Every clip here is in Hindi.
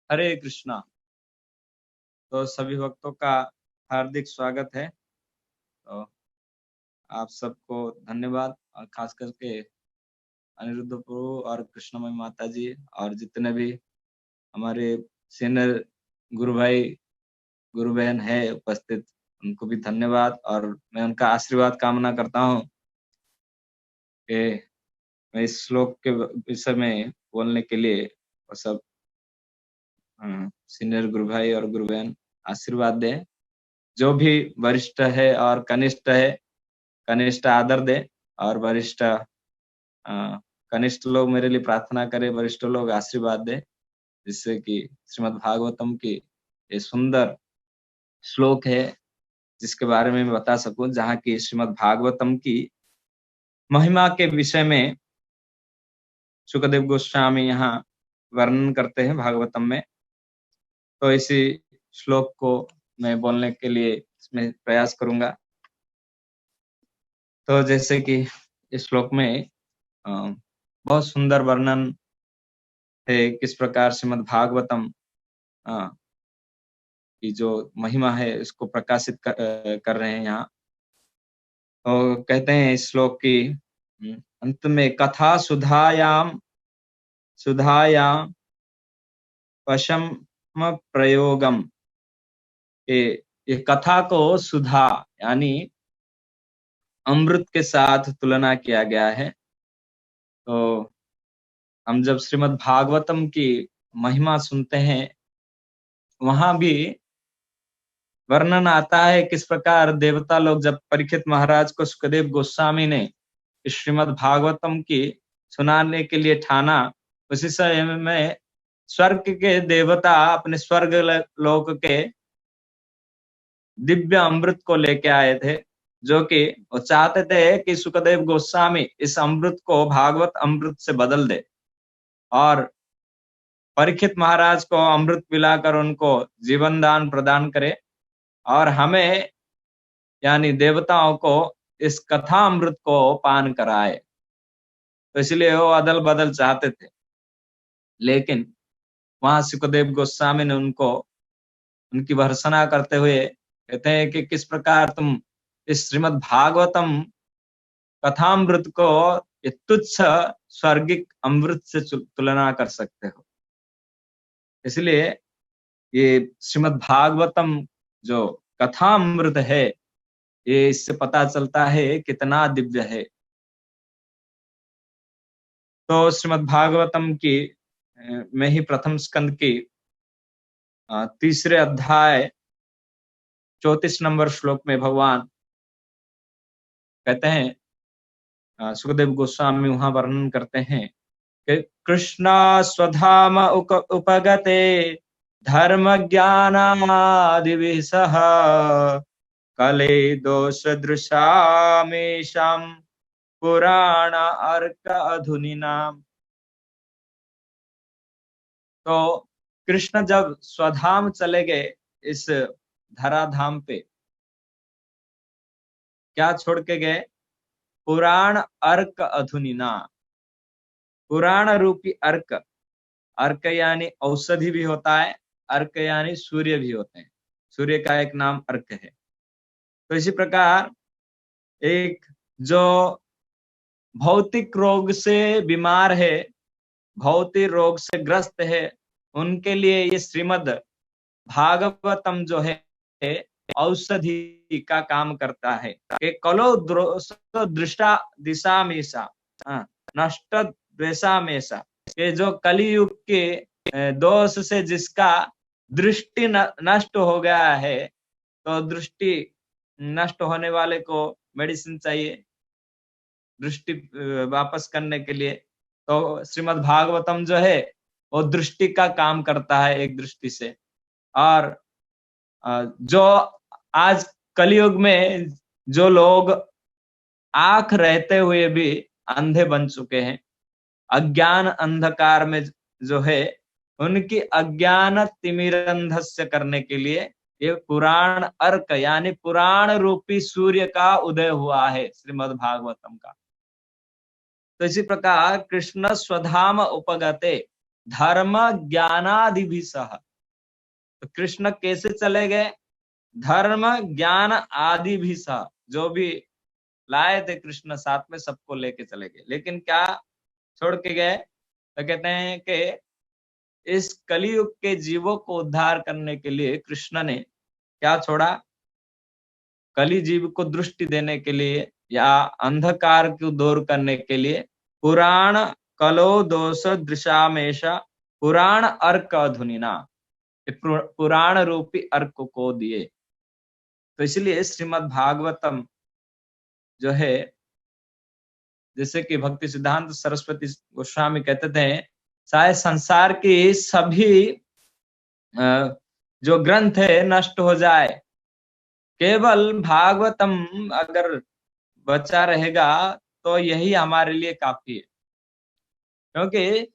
हरे कृष्णा। तो सभी भक्तों का हार्दिक स्वागत है। तो आप सबको धन्यवाद, और खास करके अनिरुद्ध प्रभु और कृष्णमय माता जी और जितने भी हमारे सीनियर गुरु भाई गुरु बहन है उपस्थित, उनको भी धन्यवाद। और मैं उनका आशीर्वाद कामना करता हूँ कि मैं इस श्लोक के विषय में बोलने के लिए वो सब सीनियर गुरु भाई और गुरु बहन आशीर्वाद दें। जो भी वरिष्ठ है और कनिष्ठ है, कनिष्ठ आदर दे, और वरिष्ठ कनिष्ठ लोग मेरे लिए प्रार्थना करें, वरिष्ठ लोग आशीर्वाद दे, जिससे कि श्रीमद् भागवतम की ये सुंदर श्लोक है जिसके बारे में मैं बता सकूं, जहाँ की श्रीमद् भागवतम की महिमा के विषय में सुखदेव गोस्वामी यहाँ वर्णन करते हैं भागवतम में। तो इसी श्लोक को मैं बोलने के लिए इसमें प्रयास करूंगा। तो जैसे कि इस श्लोक में बहुत सुंदर वर्णन है किस प्रकार श्रीमद् भागवतम की जो महिमा है इसको प्रकाशित कर रहे हैं यहाँ। तो कहते हैं इस श्लोक की अंत में, कथा सुधायाम पशम प्रयोगम। ये कथा को सुधा यानी अमृत के साथ तुलना किया गया है। तो हम जब श्रीमद् भागवतम की महिमा सुनते हैं, वहां भी वर्णन आता है किस प्रकार देवता लोग जब परीक्षित महाराज को सुखदेव गोस्वामी ने श्रीमद् भागवतम की सुनाने के लिए ठाना, उसी समय में स्वर्ग के देवता अपने स्वर्ग लोक के दिव्य अमृत को लेके आए थे, जो कि वो चाहते थे कि सुखदेव गोस्वामी इस अमृत को भागवत अमृत से बदल दे और परीक्षित महाराज को अमृत पिलाकर उनको जीवन दान प्रदान करे, और हमें यानी देवताओं को इस कथा अमृत को पान कराए। तो इसलिए वो अदल बदल चाहते थे, लेकिन वहां सुखदेव गोस्वामी ने उनको उनकी भर्त्सना करते हुए कहते हैं कि किस प्रकार तुम इस श्रीमद् भागवतम कथामृत को ये तुच्छ स्वर्गिक अमृत से तुलना कर सकते हो। इसलिए ये श्रीमद् भागवतम जो कथामृत है, ये इससे पता चलता है कितना दिव्य है। तो श्रीमद् भागवतम की में ही प्रथम स्कंद की तीसरे अध्याय 34 नंबर श्लोक में भगवान कहते हैं, सुखदेव गोस्वामी वहां वर्णन करते हैं कि कृष्णा स्वधाम उपगते धर्म ज्ञानादिभिः सह कले दोष दृशामेषां पुराण अर्क अधुनिनाम। तो कृष्ण जब स्वधाम चले गए, इस धराधाम पे क्या छोड़ के गए? पुराण अर्क अधुनिना। पुराण रूपी अर्क, अर्क यानी औषधि भी होता है, अर्क यानी सूर्य भी होते हैं, सूर्य का एक नाम अर्क है। तो इसी प्रकार एक जो भौतिक रोग से बीमार है, भौतिक रोग से ग्रस्त है, उनके लिए ये श्रीमद् भागवतम जो है औषधि का काम करता है कि कलो दृष्टा दिशा में सा नष्ट द्वेषा में सा, ये जो कलियुग के दोष से जिसका दृष्टि नष्ट हो गया है, तो दृष्टि नष्ट होने वाले को मेडिसिन चाहिए दृष्टि वापस करने के लिए। तो श्रीमद् भागवतम जो है वो दृष्टि का काम करता है एक दृष्टि से। और जो आज कलयुग में जो लोग आंख रहते हुए भी अंधे बन चुके हैं, अज्ञान अंधकार में जो है, उनकी अज्ञान तिमिरंधस्य करने के लिए ये पुराण अर्क यानी पुराण रूपी सूर्य का उदय हुआ है श्रीमद् भागवतम का। तो इसी प्रकार कृष्ण स्वधाम उपगते, धर्म ज्ञानादि भी सह। तो कृष्ण कैसे चले गए? धर्म ज्ञान आदि भी सह, जो भी लाए थे कृष्ण साथ में सबको लेके चले गए। लेकिन क्या छोड़ के गए? तो कहते हैं कि इस कलयुग के जीवों को उद्धार करने के लिए कृष्ण ने क्या छोड़ा? कली जीव को दृष्टि देने के लिए या अंधकार को दूर करने के लिए पुराण कलो दोष दृशामेश पुराण अर्क अधुनिना, पुराण रूपी अर्क को दिए। तो इसलिए श्रीमद् भागवतम जो है, जैसे कि भक्ति सिद्धांत सरस्वती गोस्वामी कहते थे, शायद संसार की सभी जो ग्रंथ है नष्ट हो जाए, केवल भागवतम अगर बचा रहेगा तो यही हमारे लिए काफी है। क्योंकि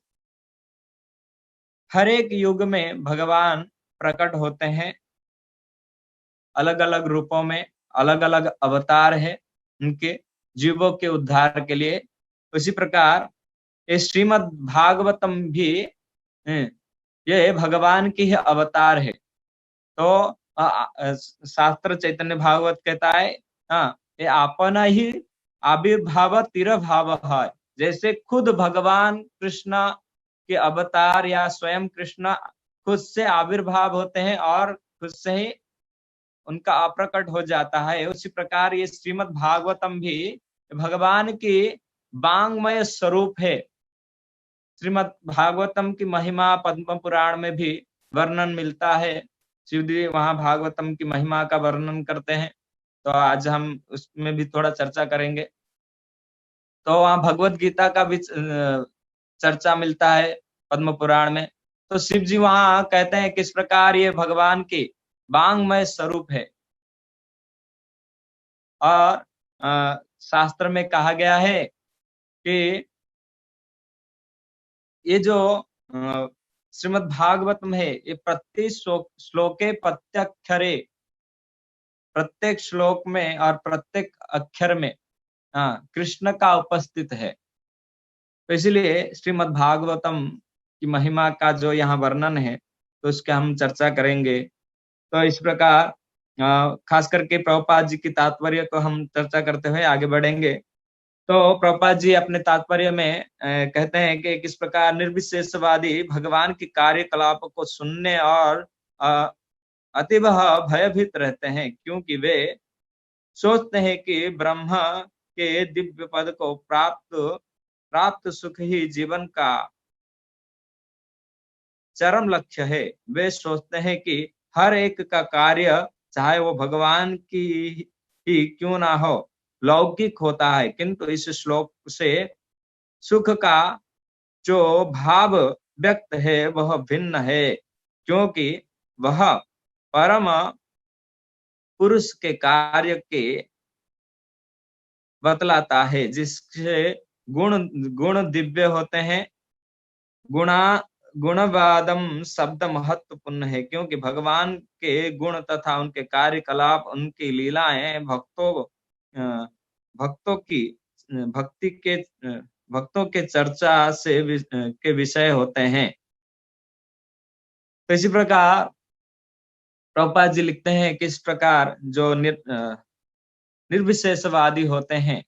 हर एक युग में भगवान प्रकट होते हैं, अलग अलग रूपों में, अलग अलग अवतार है उनके जीवों के उद्धार के लिए। उसी प्रकार ये श्रीमद् भागवतम भी ये भगवान की ही अवतार है। तो शास्त्र चैतन्य भागवत कहता है, हाँ, ये अपना ही आविर्भाव तिरभाव है। जैसे खुद भगवान कृष्ण के अवतार या स्वयं कृष्ण खुद से आविर्भाव होते हैं और खुद से ही उनका अप्रकट हो जाता है, उसी प्रकार ये श्रीमद् भागवतम भी भगवान की वांग्मय स्वरूप है। श्रीमद् भागवतम की महिमा पद्म पुराण में भी वर्णन मिलता है। शिव जी वहां भागवतम की महिमा का वर्णन करते हैं, तो आज हम उसमें भी थोड़ा चर्चा करेंगे। तो वहां भगवत गीता का भी चर्चा मिलता है पद्म पुराण में। तो शिव जी वहां कहते हैं किस प्रकार ये भगवान की वांग्मय स्वरूप है। और शास्त्र में कहा गया है कि ये जो श्रीमद् भागवतम है, ये प्रत्येक श्लोके प्रत्यक्षरे, प्रत्येक श्लोक में और प्रत्येक अक्षर में कृष्ण का उपस्थित है। तो इसलिए श्रीमद् भागवतम की महिमा का जो यहाँ वर्णन है, तो उसका हम चर्चा करेंगे। तो इस प्रकार खास करके प्रभुपाद जी की तात्पर्य को हम चर्चा करते हुए आगे बढ़ेंगे। तो प्रभुपाद जी अपने तात्पर्य में कहते हैं कि किस प्रकार निर्विशेषवादी भगवान की कार्यकलाप को सुनने और अतीव भयभीत रहते हैं, क्योंकि वे सोचते हैं कि ब्रह्मा के दिव्य पद को प्राप्त सुख ही जीवन का चरम लक्ष्य है। वे सोचते हैं कि हर एक का कार्य, चाहे वो भगवान की ही क्यों ना हो, लौकिक होता है, किंतु इस श्लोक से सुख का जो भाव व्यक्त है वह भिन्न है, क्योंकि वह परम पुरुष के कार्य के बतलाता है, जिससे गुण गुण दिव्य होते हैं। गुणा गुणवादम शब्द महत्वपूर्ण है, क्योंकि भगवान के गुण तथा उनके कार्यकलाप, उनकी लीलाएं भक्तों की भक्तों के चर्चा से के विषय होते हैं। तो इसी प्रकार प्रभुपाद जी लिखते हैं कि इस प्रकार जो निर्विशेषवादी होते हैं,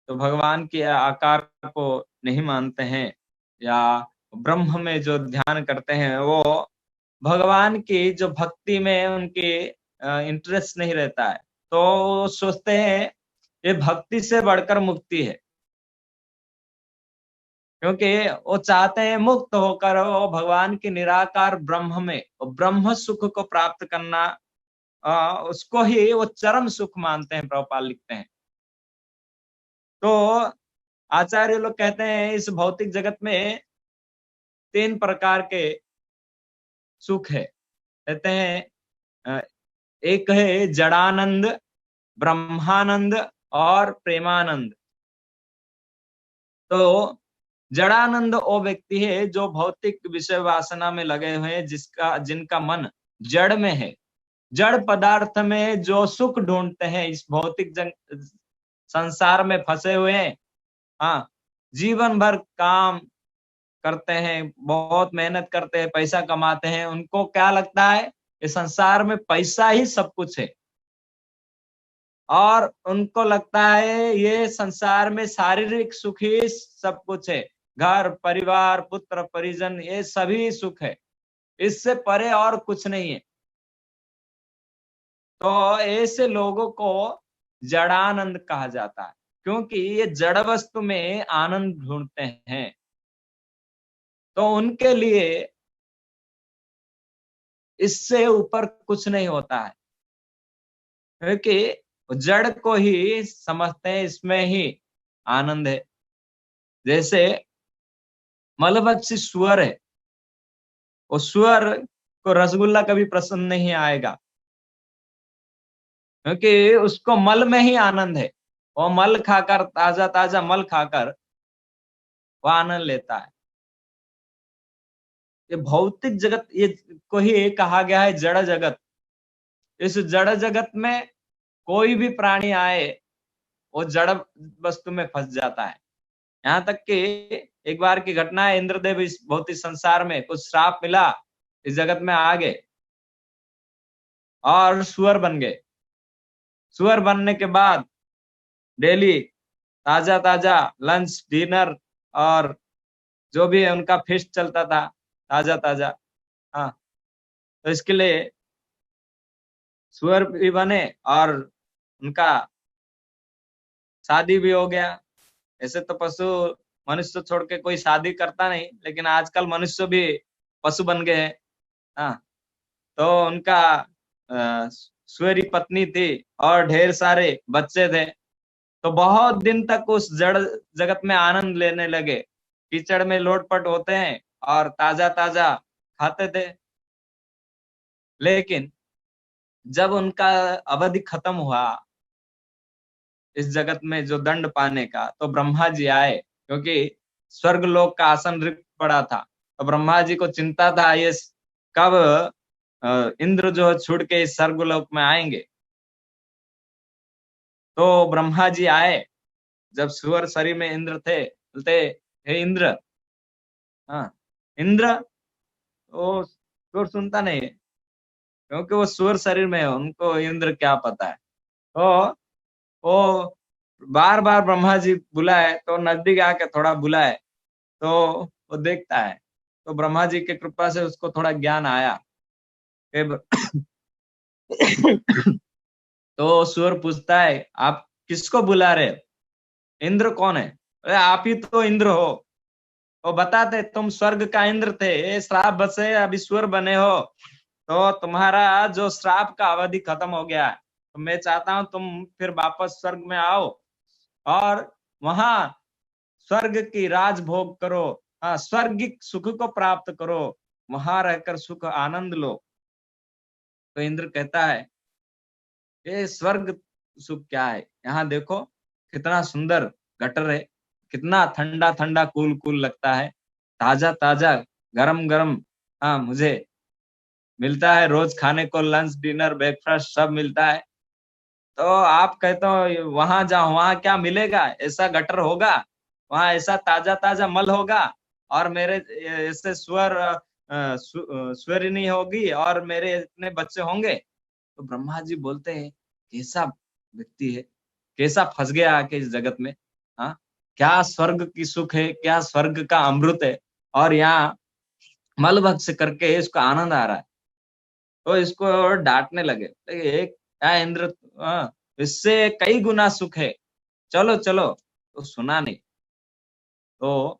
तो भगवान के आकार को नहीं मानते हैं, या ब्रह्म में जो ध्यान करते हैं, वो भगवान की जो भक्ति में उनके इंटरेस्ट नहीं रहता है, तो सोचते हैं ये भक्ति से बढ़कर मुक्ति है, क्योंकि वो चाहते हैं मुक्त होकर वो भगवान की निराकार ब्रह्म में ब्रह्म सुख को प्राप्त करना, उसको ही वो चरम सुख मानते हैं। प्रभुपाद लिखते हैं, तो आचार्य लोग कहते हैं इस भौतिक जगत में 3 प्रकार के सुख है। कहते हैं एक है जड़ानंद, ब्रह्मानंद और प्रेमानंद। तो जड़ानंद वो व्यक्ति है जो भौतिक विषय वासना में लगे हुए हैं, जिनका मन जड़ में है, जड़ पदार्थ में जो सुख ढूंढते हैं, इस भौतिक संसार में फंसे हुए हैं। हाँ, जीवन भर काम करते हैं, बहुत मेहनत करते हैं, पैसा कमाते हैं, उनको क्या लगता है इस संसार में पैसा ही सब कुछ है। और उनको लगता है ये संसार में शारीरिक सुख ही सब कुछ है, घर परिवार पुत्र परिजन ये सभी सुख है, इससे परे और कुछ नहीं है। तो ऐसे लोगों को जड़ानंद कहा जाता है, क्योंकि ये जड़ वस्तु में आनंद ढूंढते हैं। तो उनके लिए इससे ऊपर कुछ नहीं होता है, क्योंकि जड़ को ही समझते हैं, इसमें ही आनंद है। जैसे मलभक्षी सुअर है, वो सुअर को रसगुल्ला कभी पसंद नहीं आएगा, क्योंकि उसको मल में ही आनंद है। वो मल खाकर, ताजा ताजा मल खाकर वो आनंद लेता है। ये भौतिक जगत, ये को ही कहा गया है जड़ जगत। इस जड़ जगत में कोई भी प्राणी आए वो जड़ वस्तु में फंस जाता है। यहाँ तक कि एक बार की घटना है, इंद्रदेव इस भौतिक संसार में कुछ श्राप मिला, इस जगत में आ गए और सुअर बन गए। सुअर बनने के बाद डेली ताजा ताजा लंच डिनर और जो भी है उनका फीस्ट चलता था, ताजा ताजा। हाँ, तो इसके लिए सुअर भी बने और उनका शादी भी हो गया। ऐसे तो पशु मनुष्य छोड़ के कोई शादी करता नहीं, लेकिन आजकल मनुष्य भी पशु बन गए हैं। हाँ, तो उनका सुअरी पत्नी थी और ढेर सारे बच्चे थे। तो बहुत दिन तक उस जड़ जगत में आनंद लेने लगे, कीचड़ में लोटपट होते हैं और ताजा ताजा खाते थे। लेकिन जब उनका अवधि खत्म हुआ इस जगत में जो दंड पाने का, तो ब्रह्मा जी आए, क्योंकि स्वर्ग लोक का आसन रिक्त पड़ा था। तो ब्रह्मा जी को चिंता था ये कब इंद्र जो छुड़ के इस स्वर्ग लोक में आएंगे। तो ब्रह्मा जी आए, जब सुअर शरीर में इंद्र थे, बोलते हे इंद्र। हाँ, इंद्र, वो सुर सुनता नहीं है, क्योंकि वो सुअर शरीर में है, उनको इंद्र क्या पता है। तो वो बार बार ब्रह्मा जी बुलाए, तो नजदीक आके थोड़ा बुलाए, तो वो देखता है। तो ब्रह्मा जी की कृपा से उसको थोड़ा ज्ञान आया कि तो सुअर पूछता है आप किसको बुला रहे हो? इंद्र कौन है? अरे आप ही तो इंद्र हो। वो बताते तुम स्वर्ग का इंद्र थे, ये श्राप बसे अभी सुअर बने हो, तो तुम्हारा जो श्राप का अवधि खत्म हो गया है, तो मैं चाहता हूं तुम फिर वापस स्वर्ग में आओ और वहां स्वर्ग की राज भोग करो। हाँ, स्वर्गिक सुख को प्राप्त करो, वहां रहकर सुख आनंद लो। तो इंद्र कहता है ये स्वर्ग सुख क्या है, यहाँ देखो कितना सुंदर गटर है, कितना ठंडा ठंडा कूल कूल लगता है, ताजा ताजा गरम गरम। हाँ, मुझे मिलता है रोज खाने को, लंच डिनर ब्रेकफास्ट सब मिलता है। तो आप कहते हो वहां जाओ, वहां क्या मिलेगा? ऐसा गटर होगा, वहां ऐसा ताजा ताजा मल होगा और मेरे ऐसे सुअर नहीं होगी और मेरे इतने बच्चे होंगे। तो ब्रह्मा जी बोलते हैं कैसा व्यक्ति है, कैसा फंस गया आके इस जगत में। हाँ, क्या स्वर्ग की सुख है, क्या स्वर्ग का अमृत है, और यहाँ मल भक्ष करके इसको आनंद आ रहा है। तो इसको डांटने लगे, एक क्या इंद्र, हाँ, इससे कई गुना सुख है, चलो चलो। तो सुना नहीं। तो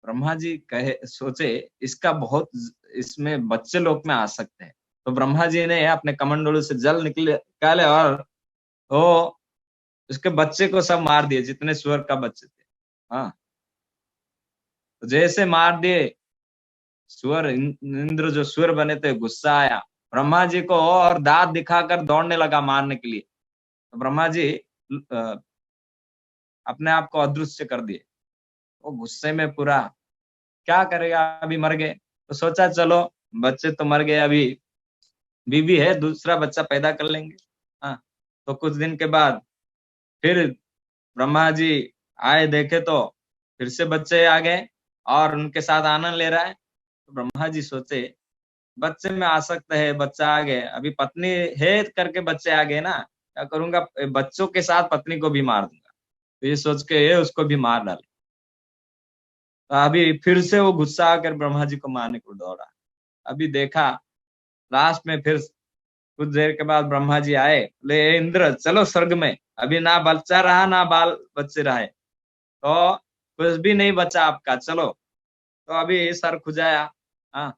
ब्रह्मा जी कहे, सोचे इसका बहुत, इसमें बच्चे लोग में आ सकते हैं। तो ब्रह्मा जी ने अपने कमंडलू से जल निकाले और वो उसके बच्चे को सब मार दिए, जितने सुअर का बच्चे थे। हाँ, तो जैसे मार दिए, सुअर इंद्र जो सुअर बने थे गुस्सा आया ब्रह्मा जी को और दांत दिखाकर दौड़ने लगा मारने के लिए। तो ब्रह्मा जी अपने आप को अदृश्य कर दिए। वो गुस्से में पूरा, क्या करेगा, अभी मर गए, तो सोचा चलो बच्चे तो मर गए, अभी बीवी है, दूसरा बच्चा पैदा कर लेंगे। हाँ, तो कुछ दिन के बाद फिर ब्रह्मा जी आए, देखे तो फिर से बच्चे आ गए। और उनके साथ आनंद ले रहा है। तो ब्रह्मा जी सोचे बच्चे में आसक्त है, बच्चा आ गए, अभी पत्नी है करके बच्चे आ गए ना, क्या करूंगा, बच्चों के साथ पत्नी को भी मार दूंगा। तो ये सोच के ये उसको भी मार डाले। तो अभी फिर से वो गुस्सा आकर ब्रह्मा जी को मारने को दौड़ा। अभी देखा, लास्ट में फिर कुछ देर के बाद ब्रह्मा जी आए, बोले "ए इंद्र चलो स्वर्ग में, अभी ना बच्चा रहा ना बाल बच्चे रहे, तो कुछ भी नहीं बचा आपका, चलो"। तो अभी सर खुजाया, हाँ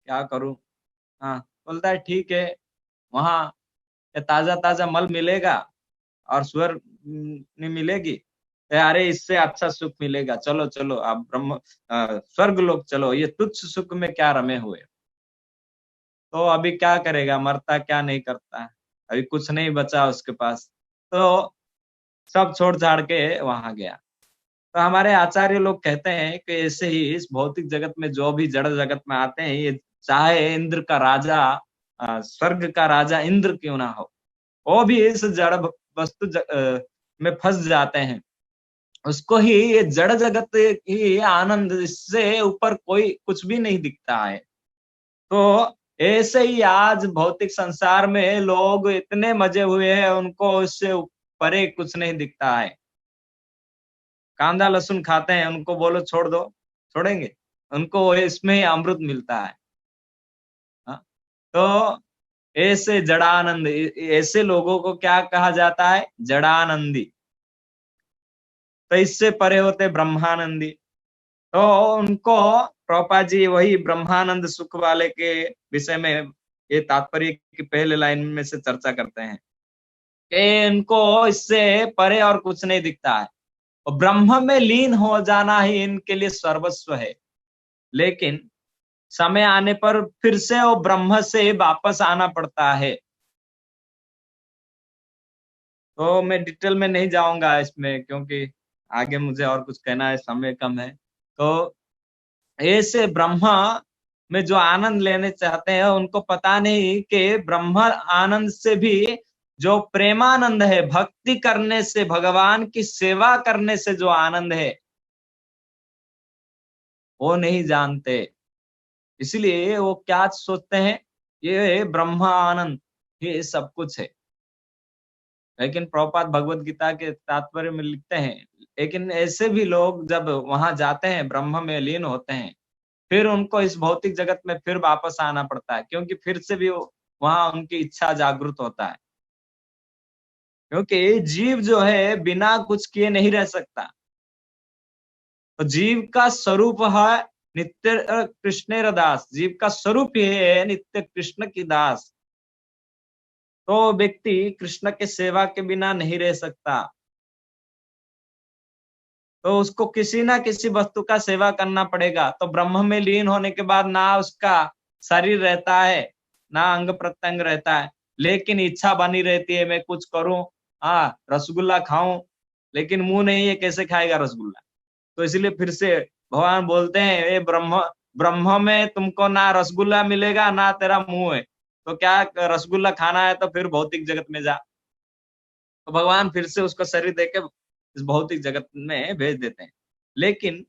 क्या करूं। हाँ, बोलता है ठीक है, वहां ताजा ताजा मल मिलेगा और स्वर्ग नहीं मिलेगी, तो अरे इससे अच्छा सुख मिलेगा, चलो चलो आप स्वर्ग लोग चलो, ये तुच्छ सुख में क्या रमे हुए। तो अभी क्या करेगा, मरता क्या नहीं करता है, अभी कुछ नहीं बचा उसके पास, तो सब छोड़ छाड़ के वहां गया। तो हमारे आचार्य लोग कहते हैं कि ऐसे ही इस भौतिक जगत में जो भी जड़ जगत में आते हैं, ये चाहे इंद्र का राजा, स्वर्ग का राजा इंद्र क्यों ना हो, वो भी इस जड़ वस्तु में फंस जाते हैं। उसको ही ये जड़ जगत ही आनंद, इससे ऊपर कोई कुछ भी नहीं दिखता है। तो ऐसे ही आज भौतिक संसार में लोग इतने मजे हुए हैं, उनको इससे परे कुछ नहीं दिखता है। कांदा लहसुन खाते हैं, उनको बोलो छोड़ दो, छोड़ेंगे? उनको इसमें ही अमृत मिलता है। हाँ? तो ऐसे जड़ानंद, ऐसे लोगों को क्या कहा जाता है, जड़ानंदी। तो इससे परे होते ब्रह्मानंदी। तो उनको प्रभुपाद जी वही ब्रह्मानंद सुख वाले के विषय में ये तात्पर्य की पहले लाइन में से चर्चा करते हैं कि इनको इससे परे और कुछ नहीं दिखता है, और ब्रह्म में लीन हो जाना ही इनके लिए सर्वस्व है। लेकिन समय आने पर फिर से वो ब्रह्म से वापस आना पड़ता है। तो मैं डिटेल में नहीं जाऊंगा इसमें, क्योंकि आगे मुझे और कुछ कहना है, समय कम है। तो ऐसे ब्रह्मा में जो आनंद लेने चाहते हैं, उनको पता नहीं कि ब्रह्म आनंद से भी जो प्रेमानंद है, भक्ति करने से, भगवान की सेवा करने से जो आनंद है, वो नहीं जानते। इसलिए वो क्या सोचते हैं, ये ब्रह्म आनंद ये सब कुछ है। लेकिन प्रभुपाद भगवत गीता के तात्पर्य में लिखते हैं, लेकिन ऐसे भी लोग जब वहां जाते हैं, ब्रह्म में लीन होते हैं, फिर उनको इस भौतिक जगत में फिर वापस आना पड़ता है, क्योंकि फिर से भी वहां उनकी इच्छा जागृत होता है। क्योंकि जीव जो है बिना कुछ किए नहीं रह सकता। तो जीव का स्वरूप है नित्य कृष्ण दास, जीव का स्वरूप ही है नित्य कृष्ण की दास। तो व्यक्ति कृष्ण के सेवा के बिना नहीं रह सकता। तो उसको किसी ना किसी वस्तु का सेवा करना पड़ेगा। तो ब्रह्म में लीन होने के बाद ना उसका शरीर रहता है, ना अंग प्रत्यंग रहता है, लेकिन इच्छा बनी रहती है मैं कुछ करूं, हाँ रसगुल्ला खाऊं, लेकिन मुंह नहीं है, कैसे खाएगा रसगुल्ला। तो इसलिए फिर से भगवान बोलते हैं, ये ब्रह्म ब्रह्म में तुमको ना रसगुल्ला मिलेगा ना तेरा मुंह है, तो क्या रसगुल्ला खाना है तो फिर भौतिक जगत में जा। तो भगवान फिर से उसको शरीर देके इस भौतिक जगत में भेज देते हैं। लेकिन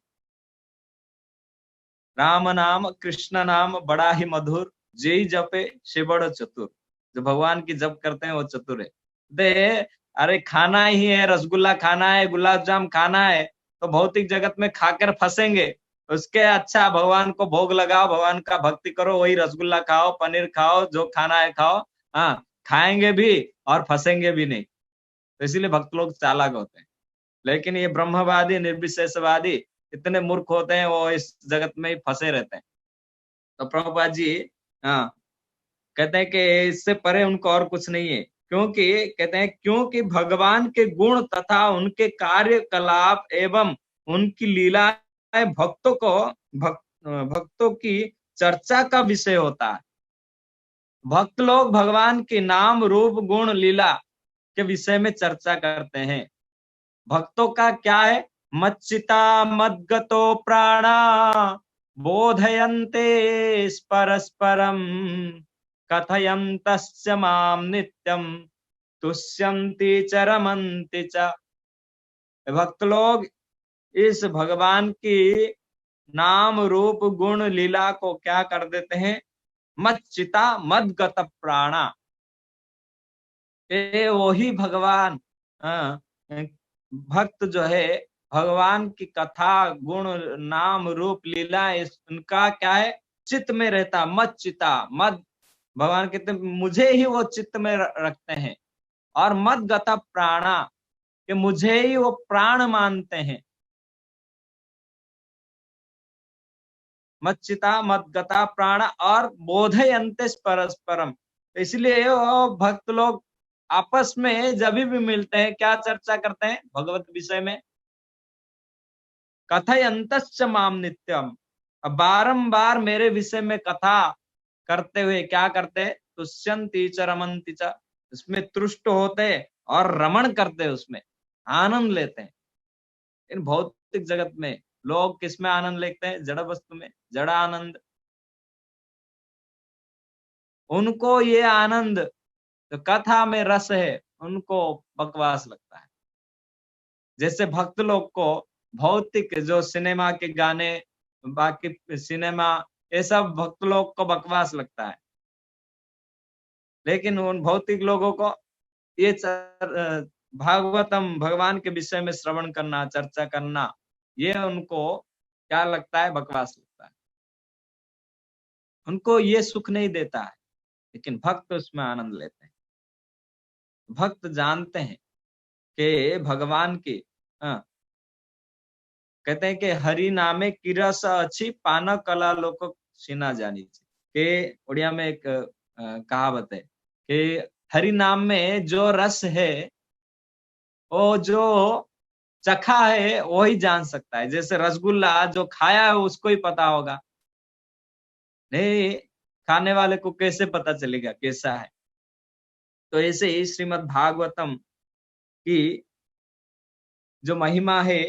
राम नाम कृष्ण नाम बड़ा ही मधुर, जेई जपे से बड़ चतुर। जो भगवान की जप करते हैं वो चतुर है। दे अरे खाना ही है, रसगुल्ला खाना है, गुलाब जाम खाना है, तो भौतिक जगत में खाकर फंसेंगे। उसके अच्छा भगवान को भोग लगाओ, भगवान का भक्ति करो, वही रसगुल्ला खाओ, पनीर खाओ, जो खाना है खाओ। हाँ, खाएंगे भी और फंसेंगे भी नहीं। तो इसीलिए भक्त लोग चालाक होते हैं। लेकिन ये ब्रह्मवादी निर्विशेषवादी इतने मूर्ख होते हैं, वो इस जगत में ही फंसे रहते हैं। तो प्रभुपाद जी हाँ कहते हैं कि इससे परे उनको और कुछ नहीं है। क्योंकि कहते हैं क्योंकि भगवान के गुण तथा उनके कार्यकलाप एवं उनकी लीलाएं भक्तों की चर्चा का विषय होता है। भक्त लोग भगवान के नाम रूप गुण लीला के विषय में चर्चा करते हैं। भक्तों का क्या है, मच्चिता मद्गतो प्राणा बोधयन्ते परस्परम कथयन्तश्च माम नित्यम तुष्यन्ति च रमन्ति च। भक्त लोग इस भगवान की नाम रूप गुण लीला को क्या कर देते हैं, मत चिता मद गत प्राणा। ये वही भगवान, हाँ, भक्त जो है भगवान की कथा गुण नाम रूप लीला उनका क्या है, चित्त में रहता, मत चिता मद, भगवान कहते मुझे ही वो चित्त में रखते हैं, और मद गता प्राणा, कि मुझे ही वो प्राण मानते हैं। मच्चिता मदगता प्राण और बोधयन्ते परस्परम। तो इसलिए वो भक्त लोग आपस में जब भी मिलते हैं क्या चर्चा करते हैं, भगवत विषय में। कथयन्तश्च माम नित्यम, अब बारंबार मेरे विषय में कथा करते हुए क्या करते हैं, तुष्यन्ति च रमन्ति च, उसमें तुष्ट होते और रमण करते, उसमें आनंद लेते हैं। इन भौतिक जगत में लोग किसमें आनंद लेते हैं, जड़ वस्तु में, जड़ आनंद। उनको ये आनंद तो कथा में रस है, उनको बकवास लगता है। जैसे भक्त लोग को भौतिक जो सिनेमा के गाने, बाकी सिनेमा, ये सब भक्त लोग को बकवास लगता है, लेकिन उन भौतिक लोगों को ये भागवतम भगवान के विषय में श्रवण करना, चर्चा करना, ये उनको क्या लगता है, बकवास लगता है। उनको ये सुख नहीं देता है, लेकिन भक्त उसमें आनंद लेते हैं। भक्त जानते हैं कि भगवान की, हाँ, कहते हैं कि हरि नामे की रस अच्छी पान कला लोक सीना जानी थी, के उड़िया में एक कहावत है कि हरि नाम में जो रस है, वो जो चखा है वही जान सकता है। जैसे रसगुल्ला जो खाया है उसको ही पता होगा, नहीं खाने वाले को कैसे पता चलेगा कैसा है। तो ऐसे ही श्रीमद् भागवतम की जो महिमा है,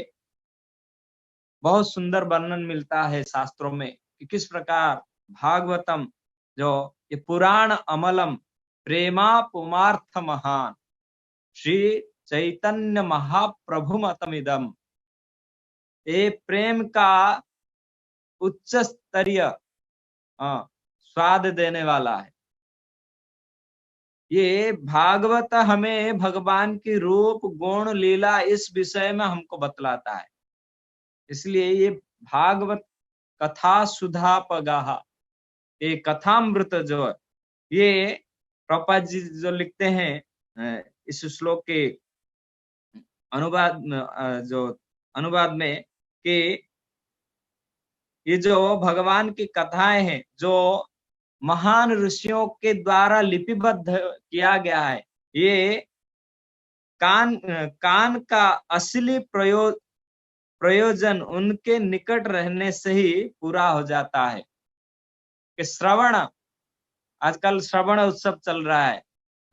बहुत सुंदर वर्णन मिलता है शास्त्रों में कि किस प्रकार भागवतम जो ये पुराण अमलम प्रेमा पुमार्थ महान श्री चैतन्य महाप्रभु मतमिदम, ये प्रेम का उच्च स्तरीय स्वाद देने वाला है। ये भागवत हमें भगवान की रूप गुण लीला इस विषय में हमको बतलाता है। इसलिए ये भागवत कथा सुधा पगाहा, ये कथामृत जो है, ये प्रभुपाद जी जो लिखते हैं इस श्लोक के अनुवाद जो अनुवाद में, कि ये जो भगवान की कथाएं हैं जो महान ऋषियों के द्वारा लिपिबद्ध किया गया है, ये कान का असली प्रयोजन उनके निकट रहने से ही पूरा हो जाता है। कि श्रवण, आजकल श्रवण उत्सव चल रहा है,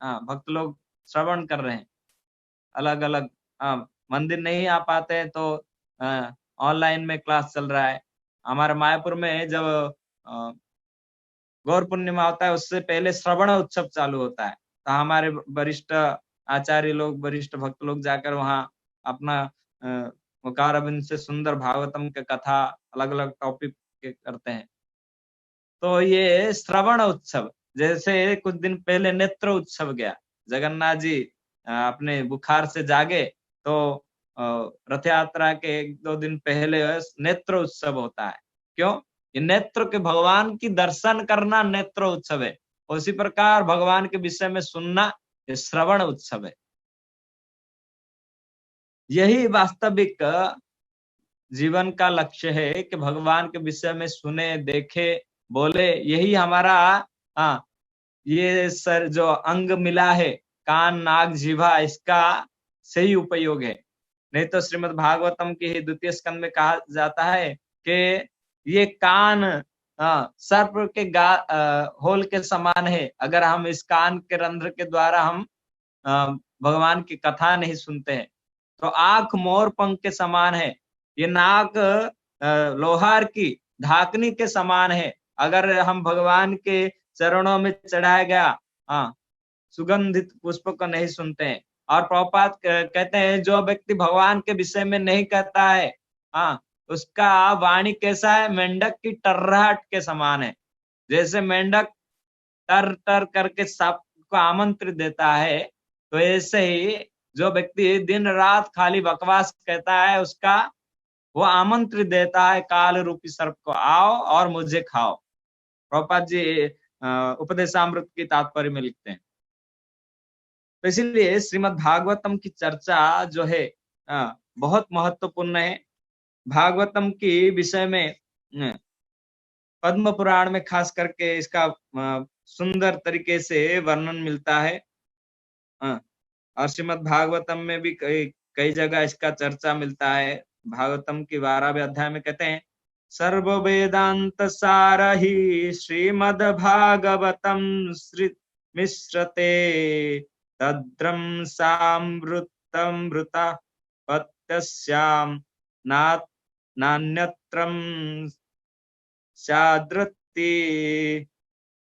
हाँ, भक्त लोग श्रवण कर रहे हैं अलग अलग, मंदिर नहीं आ पाते हैं तो ऑनलाइन में क्लास चल रहा है। हमारे मायापुर में जब गौर पूर्णिमा होता है उससे पहले श्रवण उत्सव चालू होता है, तो हमारे वरिष्ठ आचार्य लोग, वरिष्ठ भक्त लोग जाकर वहाँ अपना मुखार अरविंद से सुंदर भागवतम के कथा अलग अलग टॉपिक के करते हैं। तो ये श्रवण उत्सव, जैसे कुछ दिन पहले नेत्र उत्सव गया, जगन्नाथ जी अपने बुखार से जागे तो रथ यात्रा के 1-2 दिन पहले नेत्र उत्सव होता है। क्यों? ये नेत्र के भगवान की दर्शन करना नेत्र उत्सव है। उसी प्रकार भगवान के विषय में सुनना ये श्रवण उत्सव है। यही वास्तविक जीवन का लक्ष्य है कि भगवान के विषय में सुने, देखे, बोले। यही हमारा, हाँ, ये सर जो अंग मिला है, कान नाक जीवा, इसका सही उपयोग है। नहीं तो श्रीमद् भागवतम के द्वितीय स्कंद में कहा जाता है कि ये कान सर्प के होल के समान है। अगर हम इस कान के रंध्र के द्वारा हम भगवान की कथा नहीं सुनते हैं, तो आंख मोर पंख के समान है, ये नाक लोहार की ढाकनी के समान है। अगर हम भगवान के चरणों में चढ़ाया गया सुगंधित पुष्प को नहीं सुनते हैं। और प्रभुपाद कहते हैं जो व्यक्ति भगवान के विषय में नहीं कहता है, हाँ, उसका वाणी कैसा है? मेंढक की टर्राहट के समान है। जैसे मेंढक टर टर करके सबको आमंत्रित देता है, तो ऐसे ही जो व्यक्ति दिन रात खाली बकवास कहता है, उसका वो आमंत्रित देता है काल रूपी सर्प को, आओ और मुझे खाओ। प्रभुपाद जी उपदेशामृत की तात्पर्य में लिखते हैं। तो इसीलिए श्रीमद् भागवतम की चर्चा जो है बहुत महत्वपूर्ण है। भागवतम की विषय में पद्म पुराण में खास करके इसका सुंदर तरीके से वर्णन मिलता है। और श्रीमद् भागवतम में भी कई कई जगह इसका चर्चा मिलता है। भागवतम की 12वें अध्याय में कहते हैं, सर्व वेदांत सार ही श्रीमद् भागवतम श्री मिश्रते तद्रम सामृतमृता पत्यस्याम नान्यत्रम स्याद्रति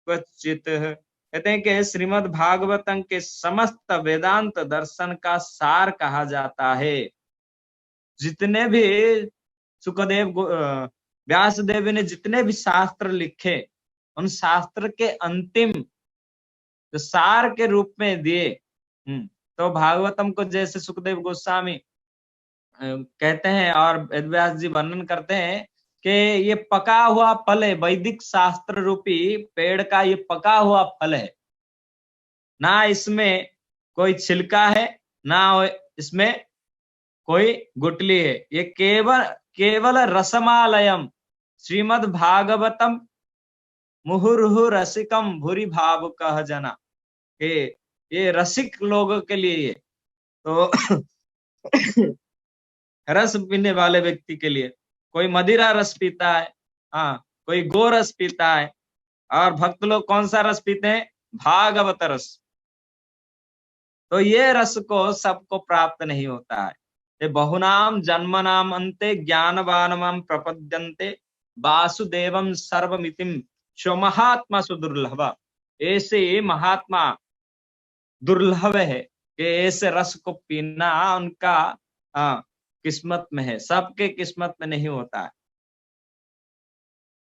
क्वचित। कहते हैं कि श्रीमद् भागवतम के समस्त वेदांत दर्शन का सार कहा जाता है। जितने भी सुखदेव व्यासदेव ने जितने भी शास्त्र लिखे, उन शास्त्र के अंतिम जो सार के रूप में दिए। तो भागवतम को जैसे सुखदेव गोस्वामी कहते हैं और वेदव्यास जी वर्णन करते हैं कि ये पका हुआ फल है, वैदिक शास्त्र रूपी पेड़ का ये पका हुआ फल है। ना इसमें कोई छिलका है, ना इसमें कोई गुटली है। ये केवल केवल रसमालयम श्रीमद् भागवतम मुहुर्हु रसिकम भूरि भावुकः जना। ये रसिक लोगों के लिए ये तो रस पीने वाले व्यक्ति के लिए। कोई मदिरा रस पीता है, कोई गो रस पीता है, और भक्त लोग कौन सा रस पीते हैं? भागवत रस। तो ये रस को सबको प्राप्त नहीं होता है। ये बहुनाम जन्मनाम अन्ते ज्ञानवानमं प्रपद्यन्ते वासुदेवम सर्वमितिम स्वमहात्मा सुदुर्लभ। ऐसे महात्मा दुर्लभ है कि ऐसे रस को पीना उनका किस्मत में है, सबके किस्मत में नहीं होता है।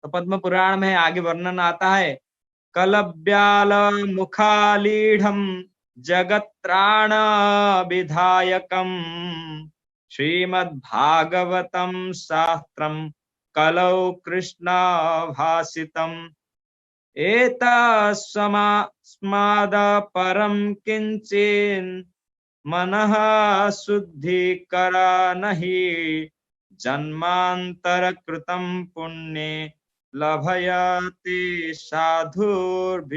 तो पद्म पुराण में आगे वर्णन आता है, कलव्याल मुखालीढ़ जगत्राण विधायकम श्रीमद्भागवतम शास्त्रम कलौ कृष्ण भाषितम एतस्माद् परम किंचिन मनः शुद्धिकरा नहि जन्मांतर कृतं पुण्ये लभयते साधुर्भिषुतम्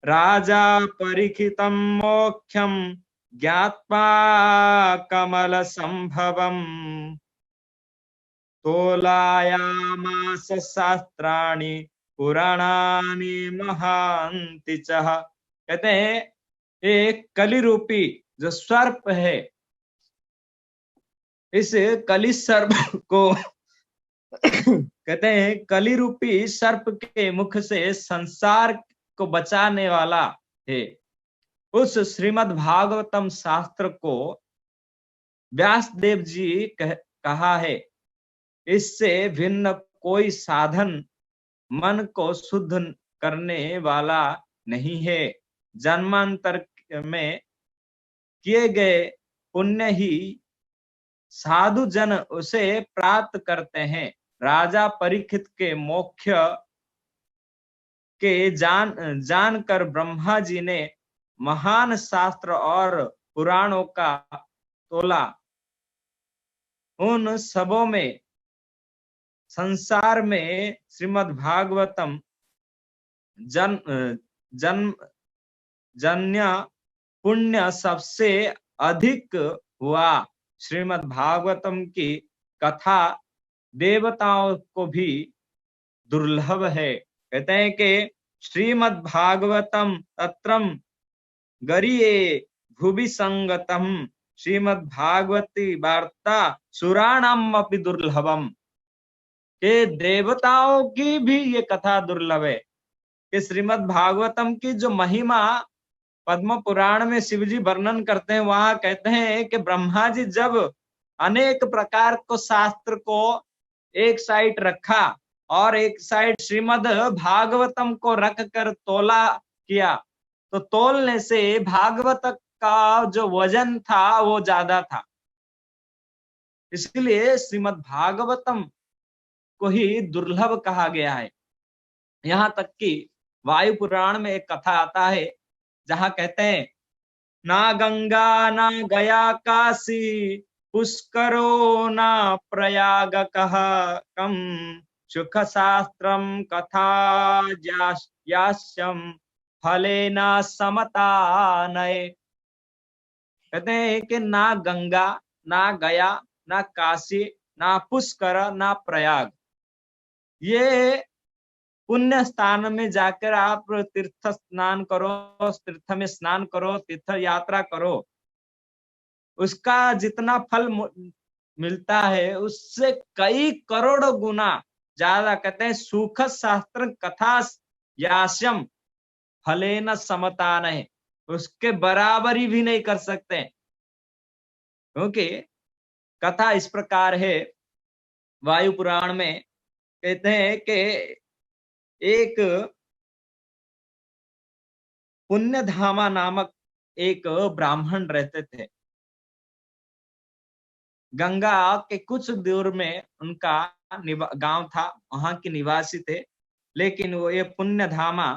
राजा परीक्षितं मोक्षं ज्ञात्वा कमल संभवम् तोलायामास शास्त्राणि पुराणानि महान्ति च। कहते हैं एक कली रूपी जो सर्प है, इस कली सर्प को कहते हैं कली रूपी सर्प के मुख से संसार को बचाने वाला है। उस श्रीमद् भागवतम शास्त्र को व्यासदेव जी कहा है, इससे भिन्न कोई साधन मन को शुद्ध करने वाला नहीं है। जन्मांतर में किए गए पुण्य ही साधु जन उसे प्राप्त करते हैं। राजा परीक्षित के मोक्ष के जानकर ब्रह्मा जी ने महान शास्त्र और पुराणों का तोला। उन सबों में संसार में श्रीमद् भागवतम जन्य पुण्य सबसे अधिक हुआ। श्रीमद् भागवतम की कथा देवताओं को भी दुर्लभ है। कहते हैं कि श्रीमद् भागवतम तत्रम गरिये भुवि संगतम श्रीमद् भागवती वार्ता सुराणाम अपि दुर्लभम। के देवताओं की भी ये कथा दुर्लभ है कि श्रीमद् भागवतम की जो महिमा पद्म पुराण में शिव जी वर्णन करते हैं, वहां कहते हैं कि ब्रह्मा जी जब अनेक प्रकार को शास्त्र को एक साइड रखा और एक साइड श्रीमद् भागवतम को रख कर तोला किया, तो तोलने से भागवत का जो वजन था वो ज्यादा था। इसलिए श्रीमद् भागवतम को ही दुर्लभ कहा गया है। यहाँ तक कि वायु पुराण में एक कथा आता है जहां कहते हैं, ना गंगा ना गया काशी, पुष्करो ना प्रयाग कह, कम सुख शास्त्रम कथा यास्यम फले न समता नये। कहते हैं कि ना गंगा, ना गया, ना काशी, ना पुष्कर, ना प्रयाग, ये पुण्य स्थान में जाकर आप तीर्थ स्नान करो, तीर्थ में स्नान करो, तीर्थ यात्रा करो, उसका जितना फल मिलता है उससे कई करोड़ गुना ज्यादा। कहते हैं सुख शास्त्र कथा यास्यम फले न समता नहीं, उसके बराबरी भी नहीं कर सकते। क्योंकि कथा इस प्रकार है, वायु पुराण में कहते हैं कि एक पुण्यधामा नामक एक ब्राह्मण रहते थे। गंगा के कुछ दूर में उनका गांव था, वहां के निवासी थे, लेकिन वो ये पुण्यधामा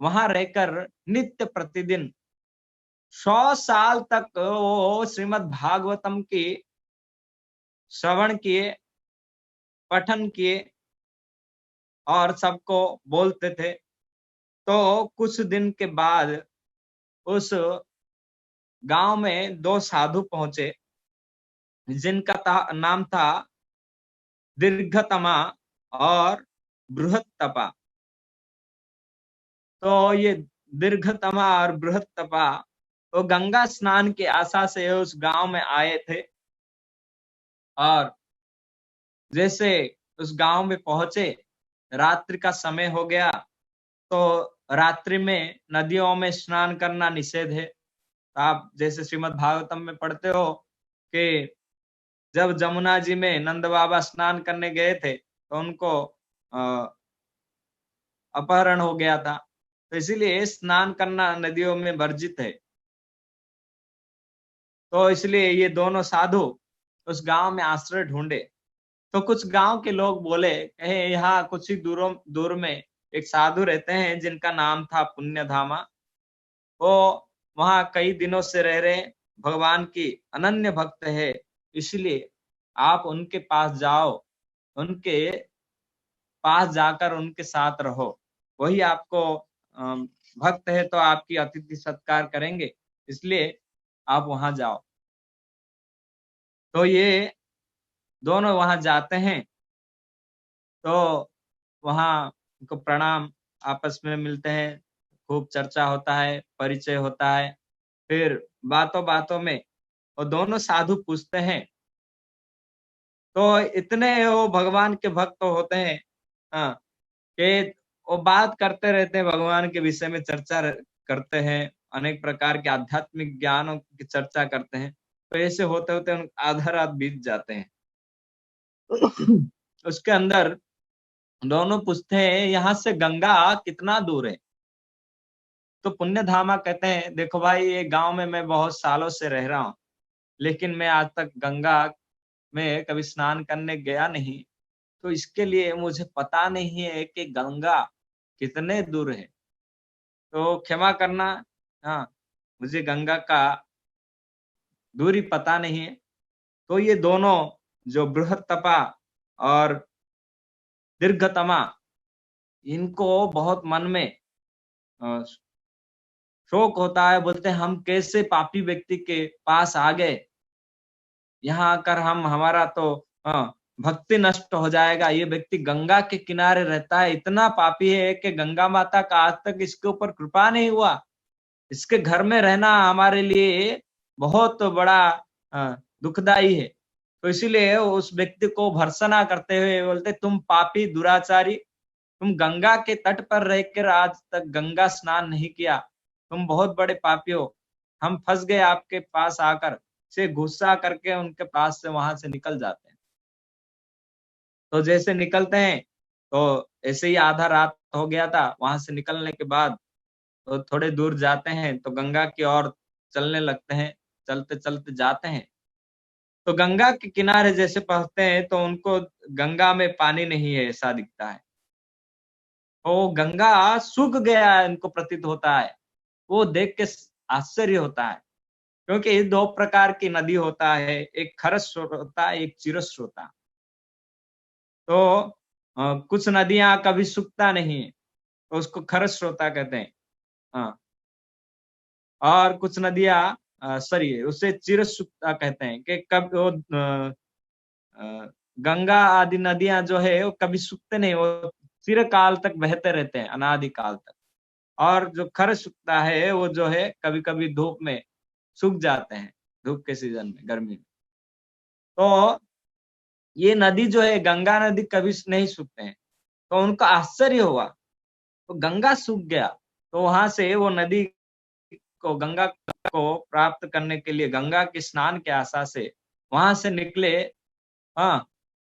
वहां रहकर नित्य प्रतिदिन 100 साल तक वो श्रीमद् भागवतम की श्रवण किए, पठन किए और सबको बोलते थे। तो कुछ दिन के बाद उस गांव में 2 साधु पहुंचे जिनका नाम था दीर्घतमा और बृहत्तपा। तो ये दीर्घतमा और बृहत्तपा तो गंगा स्नान की आशा से उस गांव में आए थे, और जैसे उस गांव में पहुंचे, रात्रि का समय हो गया, तो रात्रि में नदियों में स्नान करना निषेध है। आप जैसे श्रीमद् भागवतम में पढ़ते हो कि जब जमुना जी में नंद बाबा स्नान करने गए थे तो उनको अपहरण हो गया था, तो इसीलिए स्नान करना नदियों में वर्जित है। तो इसलिए ये दोनों साधु उस गांव में आश्रय ढूंढे। तो कुछ गांव के लोग बोले, कहे यहाँ कुछ ही दूर में एक साधु रहते हैं जिनका नाम था पुण्यधामा, वो वहां कई दिनों से रह रहे, भगवान की अनन्य भक्त है, इसलिए आप उनके पास जाओ, उनके पास जाकर उनके साथ रहो, वही आपको भक्त है तो आपकी अतिथि सत्कार करेंगे, इसलिए आप वहां जाओ। तो ये दोनों वहां जाते हैं, तो वहां उनको प्रणाम, आपस में मिलते हैं, खूब चर्चा होता है, परिचय होता है। फिर बातों बातों में वो दोनों साधु पूछते हैं, तो इतने वो भगवान के भक्त होते हैं, हाँ, कि वो बात करते रहते हैं, भगवान के विषय में चर्चा करते हैं, अनेक प्रकार के आध्यात्मिक ज्ञानों की चर्चा करते हैं। तो ऐसे होते होते आधा रात बीत जाते हैं। उसके अंदर दोनों पूछते हैं, यहाँ से गंगा कितना दूर है? तो पुण्यधामा कहते हैं, देखो भाई, ये गांव में मैं बहुत सालों से रह रहा हूँ, लेकिन मैं आज तक गंगा में कभी स्नान करने गया नहीं, तो इसके लिए मुझे पता नहीं है कि गंगा कितने दूर है, तो क्षमा करना, हाँ, मुझे गंगा का दूरी पता नहीं है। तो ये दोनों जो बृहत्तपा और दीर्घतमा, इनको बहुत मन में शोक होता है, बोलते हैं हम कैसे पापी व्यक्ति के पास आ गए, यहाँ आकर हमारा तो भक्ति नष्ट हो जाएगा। ये व्यक्ति गंगा के किनारे रहता है, इतना पापी है कि गंगा माता का आज तक इसके ऊपर कृपा नहीं हुआ, इसके घर में रहना हमारे लिए बहुत बड़ा दुखदाई है। तो इसीलिए उस व्यक्ति को भर्त्सना करते हुए बोलते, तुम पापी दुराचारी, तुम गंगा के तट पर रहकर आज तक गंगा स्नान नहीं किया, तुम बहुत बड़े पापी हो, हम फंस गए आपके पास आकर। से गुस्सा करके उनके पास से वहां से निकल जाते हैं। तो जैसे निकलते हैं तो ऐसे ही आधा रात हो गया था, वहां से निकलने के बाद तो थोड़े दूर जाते हैं तो गंगा की ओर चलने लगते हैं। चलते चलते जाते हैं तो गंगा के किनारे जैसे पहुंचते हैं तो उनको गंगा में पानी नहीं है ऐसा दिखता है। तो गंगा सूख गया है इनको प्रतीत होता है। वो देख के आश्चर्य होता है, क्योंकि दो प्रकार की नदी होता है, एक खरस स्रोत होता है, एक चिरस होता है। तो कुछ नदियां कभी सूखता नहीं है तो उसको खरस स्रोता कहते हैं। हाँ, और कुछ नदियां सॉरी उसे चिरस्रोता कहते हैं कि कब वो गंगा आदि नदियां जो है वो कभी सूखते नहीं, वो चिरकाल तक बहते रहते हैं, अनादि काल तक। और जो खरस सूखता है वो जो है कभी कभी धूप में सूख जाते हैं, धूप के सीजन में, गर्मी में। तो ये नदी जो है गंगा नदी कभी नहीं सूखते हैं। तो उनको आश्चर्य हुआ, तो गंगा सूख गया। तो वहां से वो नदी को, गंगा को प्राप्त करने के लिए, गंगा के स्नान के आशा से वहां से निकले। हाँ,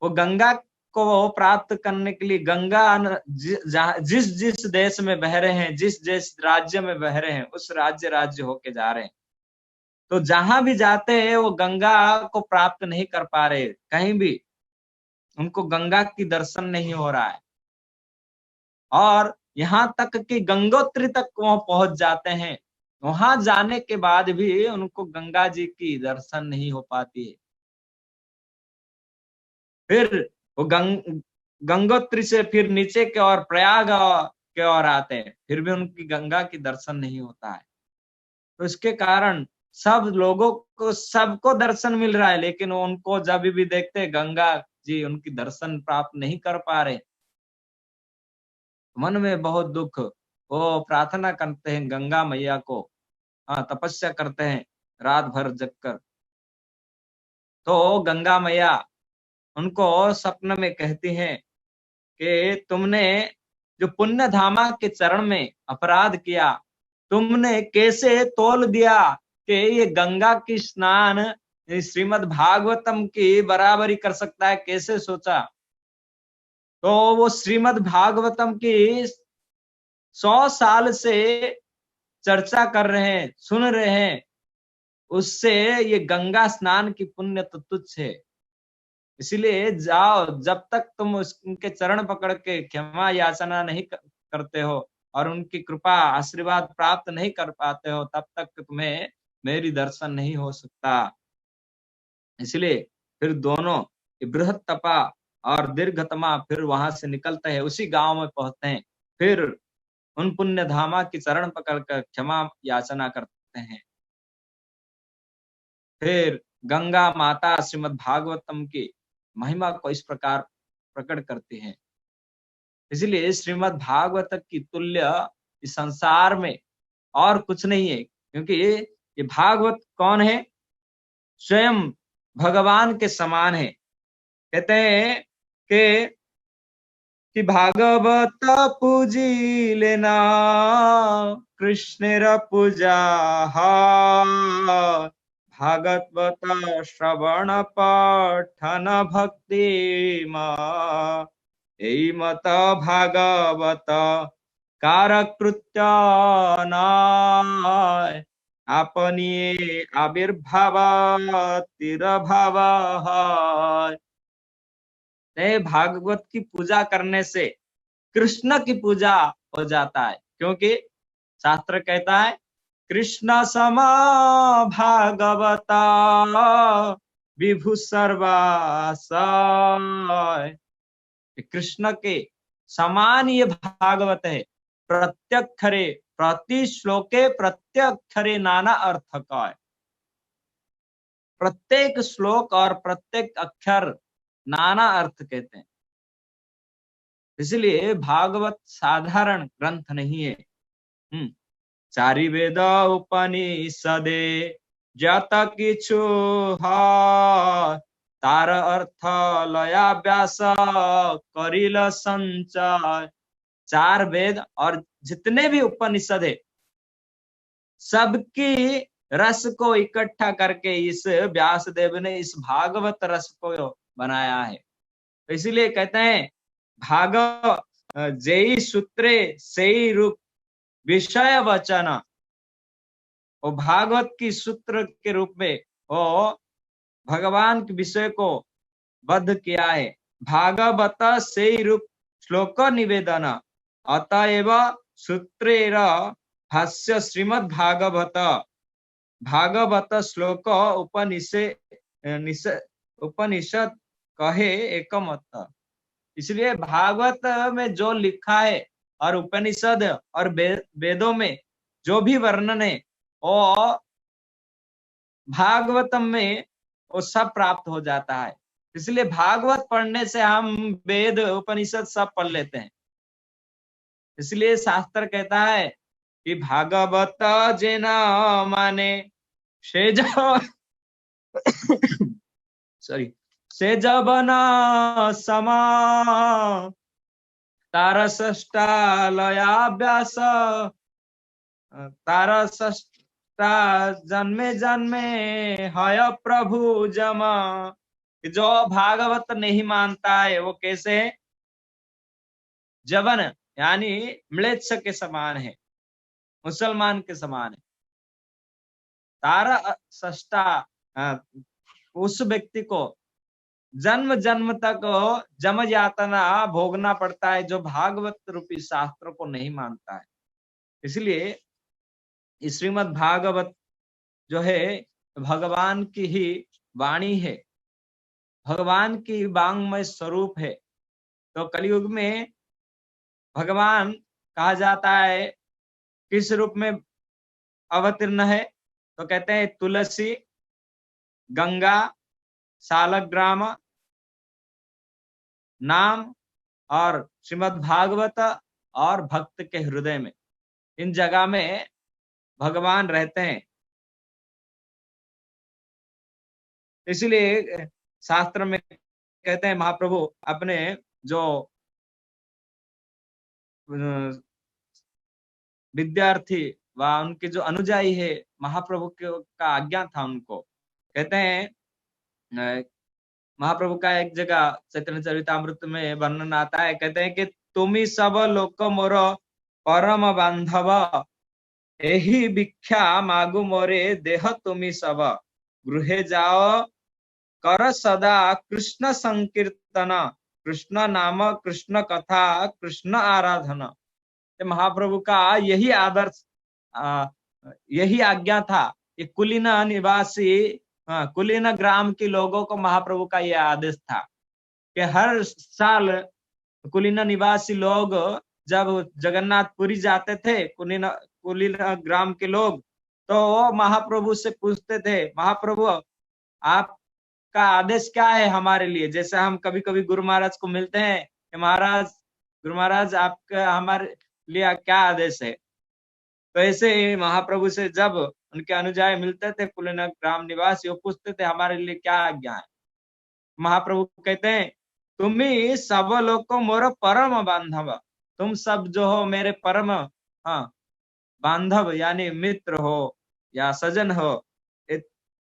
वो गंगा को प्राप्त करने के लिए गंगा जिस जिस देश में बह रहे हैं, जिस जिस राज्य में बह रहे हैं, उस राज्य राज्य होके जा रहे हैं। तो जहां भी जाते हैं वो गंगा को प्राप्त नहीं कर पा रहे, कहीं भी उनको गंगा की दर्शन नहीं हो रहा है। और यहाँ तक कि गंगोत्री तक वो पहुंच जाते हैं, वहां जाने के बाद भी उनको गंगा जी की दर्शन नहीं हो पाती है। फिर वो गंगोत्री से फिर नीचे के और प्रयाग के ओर आते हैं, फिर भी उनकी गंगा की दर्शन नहीं होता है। तो इसके कारण सब लोगों को, सबको दर्शन मिल रहा है, लेकिन वो उनको जब भी देखते हैं गंगा जी उनकी दर्शन प्राप्त नहीं कर पा रहे। मन में बहुत दुख, वो प्रार्थना करते हैं गंगा मैया को। हाँ, तपस्या करते हैं रात भर जगकर। तो गंगा मैया उनको सपन में कहती हैं कि तुमने जो पुण्य धामा के चरण में अपराध किया, तुमने कैसे तोल दिया कि ये गंगा की स्नान श्रीमद् भागवतम की बराबरी कर सकता है, कैसे सोचा। तो वो श्रीमद् भागवतम की 100 साल से चर्चा कर रहे हैं, सुन रहे हैं, उससे ये गंगा स्नान की पुण्य तो तुच्छ है। इसीलिए जाओ, जब तक तुम उनके चरण पकड़ के क्षमा याचना नहीं करते हो और उनकी कृपा आशीर्वाद प्राप्त नहीं कर पाते हो, तब तक तुम्हें मेरी दर्शन नहीं हो सकता। इसलिए फिर दोनों बृहत तपा और दीर्घतमा फिर वहां से निकलते हैं, उसी गांव में पहुंचते हैं। फिर उन पुण्य धामा की चरण पकड़कर क्षमा याचना करते हैं। फिर गंगा माता श्रीमद् भागवतम की महिमा को इस प्रकार प्रकट करती हैं। इसलिए श्रीमद् भागवत की तुल्य इस संसार में और कुछ नहीं है, क्योंकि ये भागवत कौन है? स्वयं भगवान के समान है। कहते हैं कि भागवत पूजी लेना कृष्णेर पूजा, भागवत श्रवण पठन भक्ति मत भागवत कारकृत्य नाय आपनिये आविर्भाव तिरभाव। भागवत की पूजा करने से कृष्ण की पूजा हो जाता है, क्योंकि शास्त्र कहता है कृष्ण समा भागवता विभु सर्वासाय। कृष्ण के समान ये भागवत है, प्रत्यक्षरे प्रति श्लोके प्रत्यक्षरे नाना अर्थ का है। प्रत्येक श्लोक और प्रत्येक अक्षर नाना अर्थ कहते हैं। इसलिए भागवत साधारण ग्रंथ नहीं है। चारि वेद उपनिषदे जत किछु तार अर्थ लयाभ्यास करिल संचय। 4 वेद और जितने भी उपनिषद है, सबकी रस को इकट्ठा करके इस व्यासदेव ने इस भागवत रस को बनाया है। तो इसीलिए कहते हैं भागव जेई सूत्रे सेई रूप विषय वचन, वो भागवत की सूत्र के रूप में वो भगवान के विषय को बद्ध किया है। भागवत सेई रूप श्लोक निवेदन अतएव सूत्रेर भाष्य श्रीमद् भागवत भागवत श्लोक उपनिषद कहे एकमत। इसलिए भागवत में जो लिखा है और उपनिषद और वेदों में जो भी वर्णन है वो भागवतम में वो सब प्राप्त हो जाता है। इसलिए भागवत पढ़ने से हम वेद उपनिषद सब पढ़ लेते हैं। इसलिए शास्त्र कहता है कि भागवत जेना माने सेज सॉरी सेज बना समा तार षष्टालयाभ्यास तार षष्टा जन्मे जन्मे हय प्रभु जमा। जो भागवत नहीं मानता है वो कैसे जबन यानी म्लेच्छ के समान है, मुसलमान के समान है। तारा षष्टा उस व्यक्ति को जन्म जन्म तक जम यातना भोगना पड़ता है जो भागवत रूपी शास्त्र को नहीं मानता है। इसलिए श्रीमद् भागवत जो है भगवान की ही वाणी है, भगवान की वांग्मय स्वरूप है। तो कलयुग में भगवान कहा जाता है किस रूप में अवतीर्ण है, तो कहते हैं तुलसी, गंगा, सालग्राम, नाम और श्रीमद् भागवत और भक्त के हृदय में, इन जगह में भगवान रहते हैं। इसलिए शास्त्र में कहते हैं महाप्रभु अपने जो विद्यार्थी व उनके जो अनुयायी है महाप्रभु का आज्ञा था उनको, कहते हैं महाप्रभु का एक जगह चैतन्य चरितामृत में वर्णन आता है, कहते हैं कि तुमी सब लोक मोर परम बांधव एही भिक्षा मागु मोरे देह तुमी सब गृहे जाओ कर सदा कृष्ण संकीर्तन कृष्ण नाम कृष्ण कथा कृष्ण आराधना। महाप्रभु का यही आदर्श यही आज्ञा था। ये कुलीना निवासी कुलीना ग्राम के लोगों को महाप्रभु का यह आदेश था कि हर साल कुलीना निवासी लोग जब जगन्नाथपुरी जाते थे, कुलीना ग्राम के लोग, तो वो महाप्रभु से पूछते थे महाप्रभु आपका आदेश क्या है हमारे लिए। जैसे हम कभी कभी गुरु महाराज को मिलते हैं कि महाराज गुरु महाराज आपका हमारे लिए क्या आदेश है। तो ऐसे ही महाप्रभु से जब उनके अनुयायी मिलते थे कुलीना ग्राम निवासी, वो पूछते थे हमारे लिए क्या आज्ञा है। महाप्रभु कहते हैं तुम्ही सब लोग मोर परम बांधव, तुम सब जो हो मेरे परम बांधव यानी मित्र हो या सजन हो।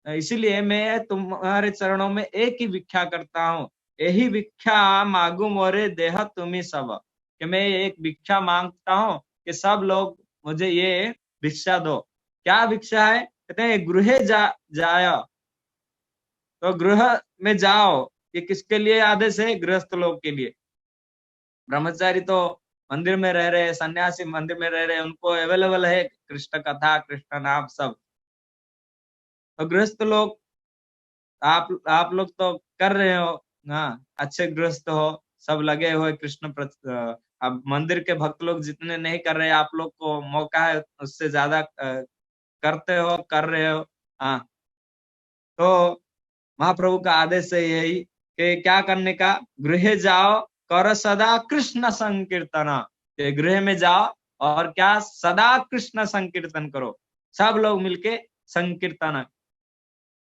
इसीलिए मैं तुम्हारे चरणों में एक ही भिक्षा करता हूँ, यही भिक्षा मांगू मोरे देह तुम्ही सब, कि मैं एक भिक्षा मांगता हूँ कि सब लोग मुझे ये भिक्षा दो। क्या भिक्षा है, कहते हैं गृहे जाय, तो गृह में जाओ। ये किसके लिए आदेश है, गृहस्थ लोग के लिए। ब्रह्मचारी तो मंदिर में रह रहे, सन्यासी मंदिर में रह रहे, उनको अवेलेबल है कृष्ण कथा कृष्ण नाम सब। तो गृहस्थ लोग आप लोग तो कर रहे हो, हाँ अच्छे गृहस्थ हो, सब लगे हुए कृष्ण अब मंदिर के भक्त लोग जितने नहीं कर रहे, आप लोग को मौका है उससे ज्यादा करते हो, कर रहे हो। हाँ, तो महाप्रभु का आदेश है यही कि क्या करने का, गृह जाओ कर सदा कृष्ण संकीर्तन, गृह में जाओ और क्या सदा कृष्ण संकीर्तन करो, सब लोग मिलके संकीर्तन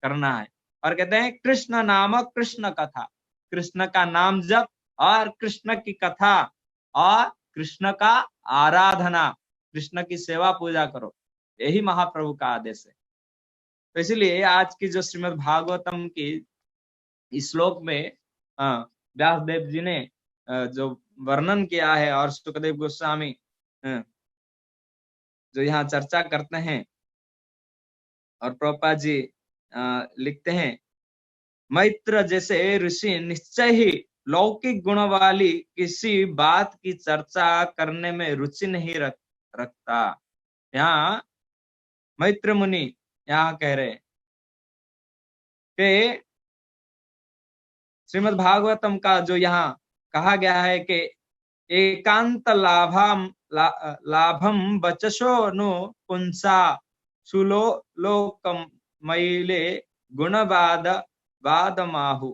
करना है। और कहते हैं कृष्ण नाम कृष्ण कथा, कृष्ण का नाम जप और कृष्ण की कथा और कृष्ण का आराधना, कृष्ण की सेवा पूजा करो, यही महाप्रभु का आदेश है। तो इसलिए आज की जो श्रीमद् भागवतम की इस श्लोक में व्यासदेव जी ने जो वर्णन किया है और सुखदेव गोस्वामी जो यहाँ चर्चा करते हैं और प्रभुपाद जी लिखते हैं, मैत्र जैसे ऋषि निश्चय ही लौकिक गुण वाली किसी बात की चर्चा करने में रुचि नहीं रखता। यहाँ मैत्र मुनि यहाँ कह रहे कि श्रीमद् भागवतम का जो यहाँ कहा गया है कि एकांत लाभम बचशो नु पुंसा सुलो लोकम मईले गुणवाद वाद माहु।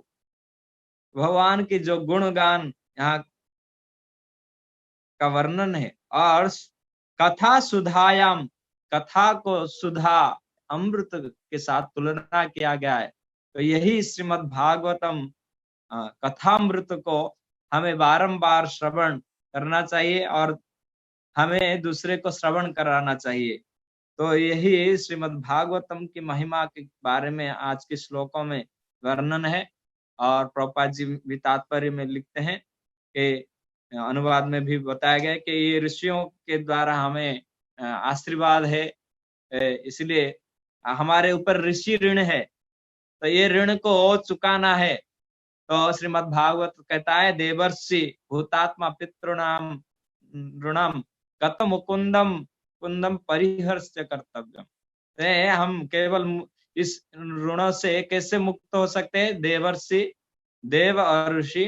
भगवान की जो गुणगान यहाँ का वर्णन है और कथा सुधायाम, कथा को सुधा अमृत के साथ तुलना किया गया है। तो यही श्रीमद् भागवतम कथामृत को हमें बारंबार श्रवण करना चाहिए और हमें दूसरे को श्रवण कराना चाहिए। तो यही श्रीमद् भागवतम की महिमा के बारे में आज के श्लोकों में वर्णन है। और प्रभुपाद जी भी तात्पर्य में लिखते हैं कि अनुवाद में भी बताया गया कि ये ऋषियों के द्वारा हमें आशीर्वाद है, इसलिए हमारे ऊपर ऋषि ऋण है, तो ये ऋण को चुकाना है। तो श्रीमद् भागवत कहता है, देवर्षि भूतात्मा पितृणाम ऋणम कत मुकुंदम कुंदम परिहर्ष्य कर्तव्यम। हम केवल इस ऋणों से कैसे मुक्त हो सकते हैं? देवर्षि, देव और ऋषि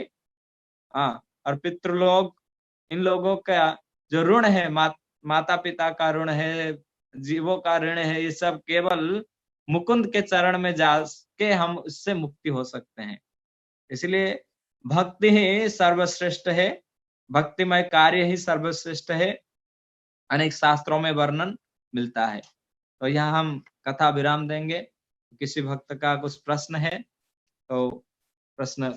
और पितृलोक, इन लोगों का जो ऋण है, माता पिता का ऋण है, जीवों का ऋण है, ये सब केवल मुकुंद के चरण में जाके हम उससे मुक्ति हो सकते हैं। इसलिए भक्ति ही सर्वश्रेष्ठ है, भक्तिमय कार्य ही सर्वश्रेष्ठ है, अनेक शास्त्रों में वर्णन मिलता है। तो यहाँ हम कथा विराम देंगे। किसी भक्त का कुछ प्रश्न है तो प्रश्न